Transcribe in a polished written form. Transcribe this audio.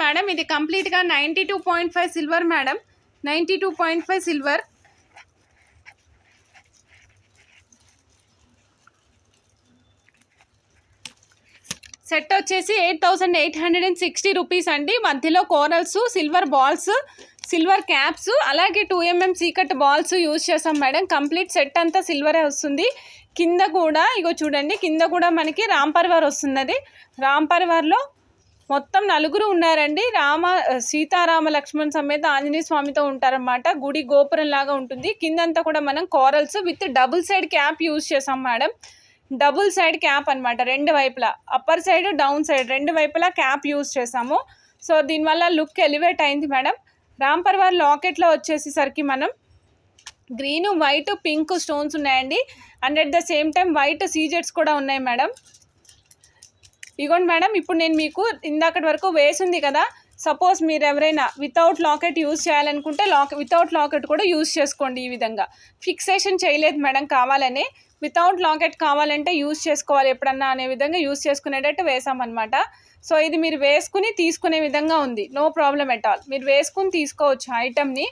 Madam, ఇది కంప్లీట్గా 92.5 silver madam, 92.5 silver. Set వచ్చేసి 8860 రూపీస్ అండి. మధ్యలో corals, silver balls, silver caps, అలాగే 2mm సీకట్ బాల్స్ యూజ్ చేసాం మేడం. కంప్లీట్ సెట్ అంతా సిల్వరే వస్తుంది. కింద కూడా ఇగో చూడండి, కింద కూడా మనకి రాంపర్వార్ వస్తున్నది. రాంపర్వార్లో మొత్తం నలుగురు ఉన్నారండి. సీతారామ లక్ష్మణ్ సమేత ఆంజనేయ స్వామితో ఉంటారన్నమాట. గుడి గోపురం లాగా ఉంటుంది. కిందంతా కూడా మనం corals with double side cap use చేసాం మేడం. డబుల్ సైడ్ క్యాప్ అనమాట, రెండు వైపులా, అప్పర్ సైడ్ డౌన్ సైడ్ రెండు వైపులా క్యాప్ యూజ్ చేసాము. సో దీనివల్ల లుక్ ఎలివేట్ అయింది మేడం. రాంపర్వార్ లాకెట్లో వచ్చేసేసరికి మనం గ్రీన్, వైట్, పింక్ స్టోన్స్ ఉన్నాయండి. And at the same time white సీజెట్స్ కూడా ఉన్నాయి మేడం. ఇగోండి మేడం, ఇప్పుడు నేను మీకు ఇందాకటి వరకు వేసింది కదా, సపోజ్ మీరు ఎవరైనా వితౌట్ లాకెట్ యూజ్ చేయాలనుకుంటే వితౌట్ లాకెట్ కూడా యూజ్ చేసుకోండి. ఈ విధంగా ఫిక్సేషన్ చేయలేదు మేడం, కావాలని వితౌట్ లాకెట్ కావాలంటే యూజ్ చేసుకోవాలి ఎప్పుడన్నా అనే విధంగా యూజ్ చేసుకునేటట్టు వేసామన్నమాట. సో ఇది మీరు వేసుకుని తీసుకునే విధంగా ఉంది, నో ప్రాబ్లం ఎట్ ఆల్. మీరు వేసుకుని తీసుకోవచ్చు ఐటమ్ని.